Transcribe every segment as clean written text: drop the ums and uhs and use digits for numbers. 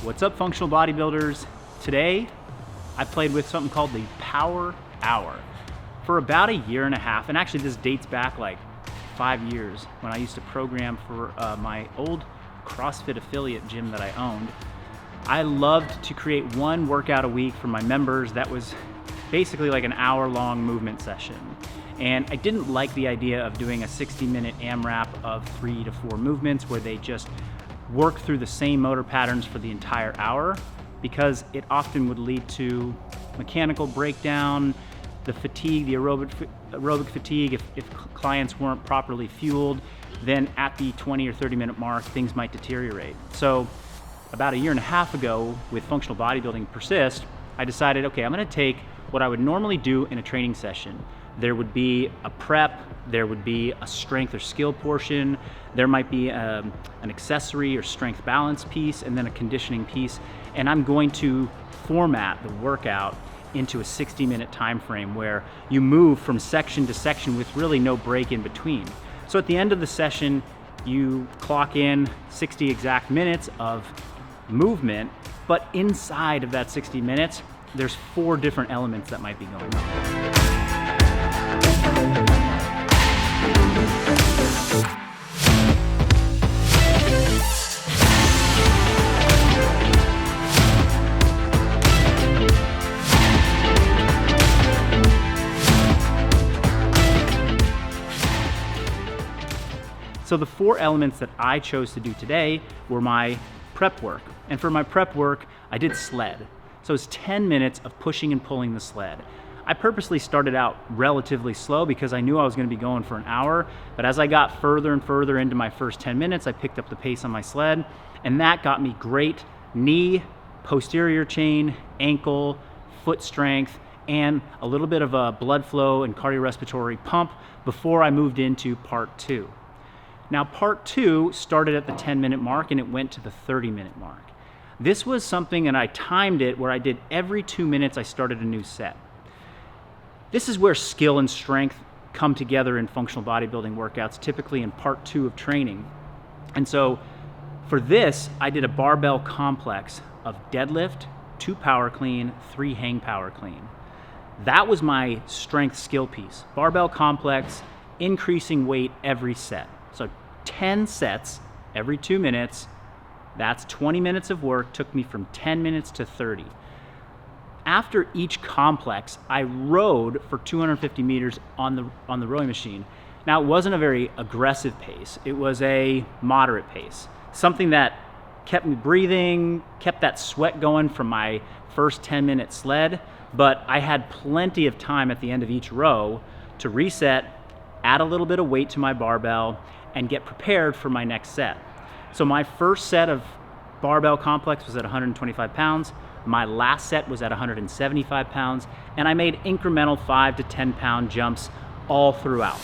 What's up, functional bodybuilders? Today, I played with something called the Power Hour for about a year and a half, and actually this dates back like 5 years when I used to program for my old CrossFit affiliate gym that I owned. I loved to create one workout a week for my members that was basically like an hour-long movement session. And I didn't like the idea of doing a 60-minute AMRAP of 3 to 4 movements where they just work through the same motor patterns for the entire hour, because it often would lead to mechanical breakdown, the fatigue, the aerobic fatigue. If clients weren't properly fueled, then at the 20 or 30-minute mark, things might deteriorate. So about a year and a half ago, with Functional Bodybuilding Persist, I decided, okay, I'm gonna take what I would normally do in a training session. There would be a prep, there would be a strength or skill portion, there might be an accessory or strength balance piece, and then a conditioning piece, and I'm going to format the workout into a 60-minute time frame where you move from section to section with really no break in between. So at the end of the session, you clock in 60 exact minutes of movement, but inside of that 60 minutes, there's 4 different elements that might be going on. So the 4 elements that I chose to do today were my prep work. And for my prep work, I did sled. So it's 10 minutes of pushing and pulling the sled. I purposely started out relatively slow because I knew I was going to be going for an hour, but as I got further and further into my first 10 minutes, I picked up the pace on my sled, and that got me great knee, posterior chain, ankle, foot strength, and a little bit of a blood flow and cardiorespiratory pump before I moved into part 2. Now, part 2 started at the 10-minute mark and it went to the 30-minute mark. This was something, and I timed it, where I did every 2 minutes I started a new set. This is where skill and strength come together in functional bodybuilding workouts, typically in part 2 of training. And so for this, I did a barbell complex of deadlift, 2 power clean, 3 hang power clean. That was my strength skill piece. Barbell complex, increasing weight every set. So 10 sets every 2 minutes. That's 20 minutes of work, took me from 10 minutes to 30. After each complex, I rode for 250 meters on the rowing machine. Now, it wasn't a very aggressive pace. It was a moderate pace, something that kept me breathing, kept that sweat going from my first 10-minute sled, but I had plenty of time at the end of each row to reset, add a little bit of weight to my barbell, and get prepared for my next set. So my first set of barbell complex was at 125 pounds. My last set was at 175 pounds, and I made incremental 5 to 10 pound jumps all throughout.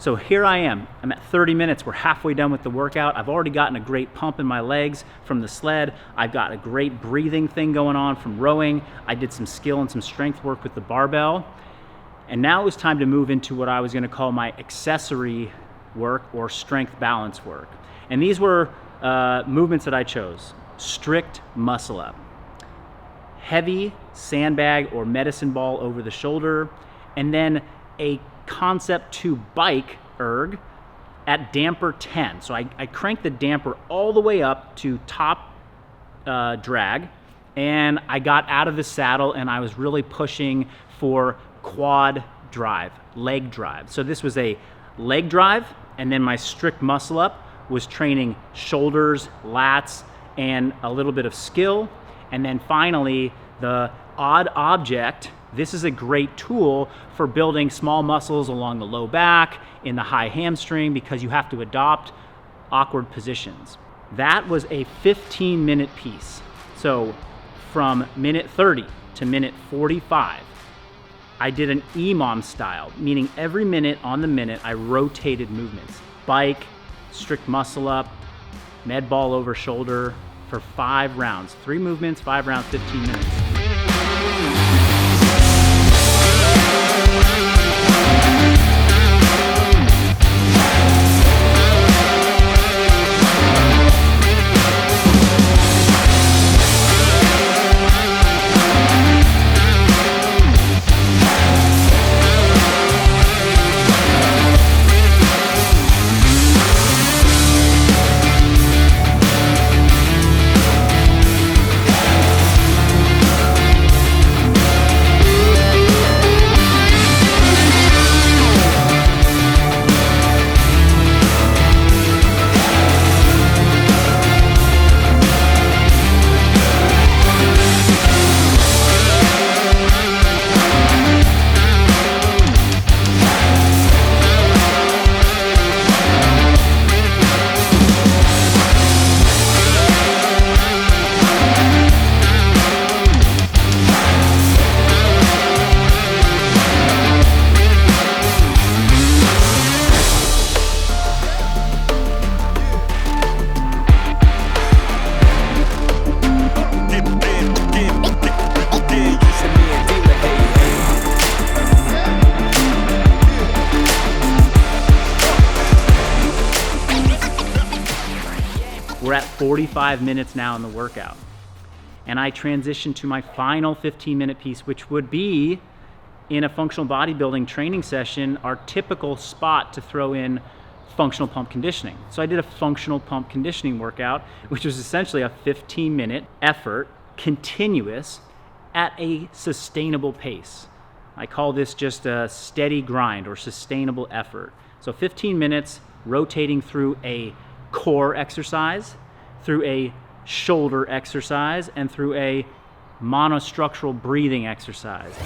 So here I am, I'm at 30 minutes, we're halfway done with the workout. I've already gotten a great pump in my legs from the sled. I've got a great breathing thing going on from rowing. I did some skill and some strength work with the barbell. And now it was time to move into what I was gonna call my accessory work or strength balance work. And these were movements that I chose. Strict muscle up, heavy sandbag or medicine ball over the shoulder, and then a concept 2 bike erg at damper 10. So I cranked the damper all the way up to top drag, and I got out of the saddle and I was really pushing for quad drive, leg drive. So this was a leg drive, and then my strict muscle up was training shoulders, lats, and a little bit of skill. And then finally, the odd object. This is a great tool for building small muscles along the low back, in the high hamstring, because you have to adopt awkward positions. That was a 15-minute piece. So from minute 30 to minute 45, I did an EMOM style, meaning every minute on the minute I rotated movements. Bike, strict muscle up, med ball over shoulder for 5 rounds. 3 movements, 5 rounds, 15 minutes. We're at 45 minutes now in the workout. And I transitioned to my final 15-minute piece, which would be, in a functional bodybuilding training session, our typical spot to throw in functional pump conditioning. So I did a functional pump conditioning workout, which was essentially a 15-minute effort, continuous, at a sustainable pace. I call this just a steady grind or sustainable effort. So 15 minutes rotating through a core exercise, through a shoulder exercise, and through a monostructural breathing exercise.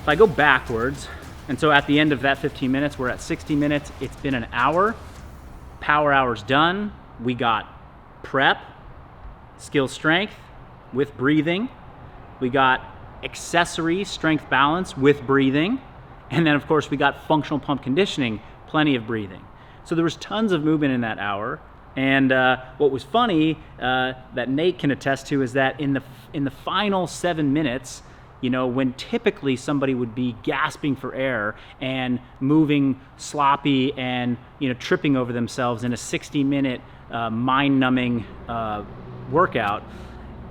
If I go backwards, and so at the end of that 15 minutes, we're at 60 minutes, it's been an hour, power hour's done, we got prep, skill strength with breathing, we got accessory strength balance with breathing, and then of course we got functional pump conditioning, plenty of breathing. So there was tons of movement in that hour, And what was funny that Nate can attest to is that in the final 7 minutes, you know, when typically somebody would be gasping for air and moving sloppy and, you know, tripping over themselves in a 60-minute mind-numbing workout,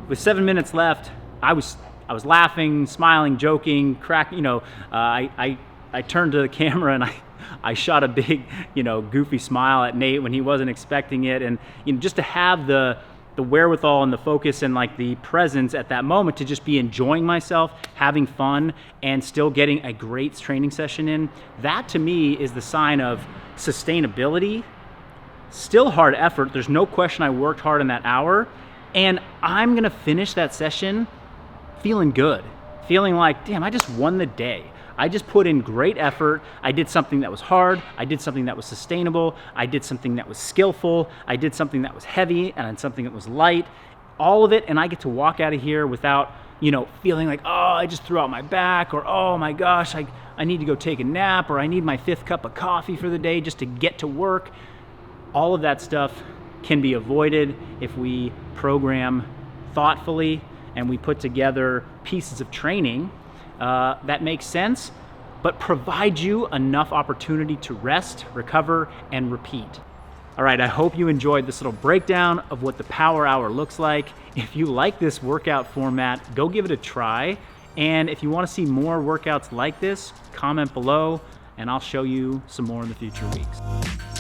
with 7 minutes left, I was laughing, smiling, joking, you know, I turned to the camera and I shot a big, you know, goofy smile at Nate when he wasn't expecting it. And, you know, just to have the wherewithal and the focus and like the presence at that moment to just be enjoying myself, having fun, and still getting a great training session in, that to me is the sign of sustainability. Still hard effort. There's no question I worked hard in that hour, and I'm gonna finish that session feeling good, feeling like, damn, I just won the day. I just put in great effort. I did something that was hard. I did something that was sustainable. I did something that was skillful. I did something that was heavy and something that was light. All of it, and I get to walk out of here without, you know, feeling like, oh, I just threw out my back, or oh my gosh, I need to go take a nap, or I need my 5th cup of coffee for the day just to get to work. All of that stuff can be avoided if we program thoughtfully and we put together pieces of training that makes sense, but provide you enough opportunity to rest, recover, and repeat. All right, I hope you enjoyed this little breakdown of what the Power Hour looks like. If you like this workout format, go give it a try. And if you want to see more workouts like this, comment below, and I'll show you some more in the future weeks.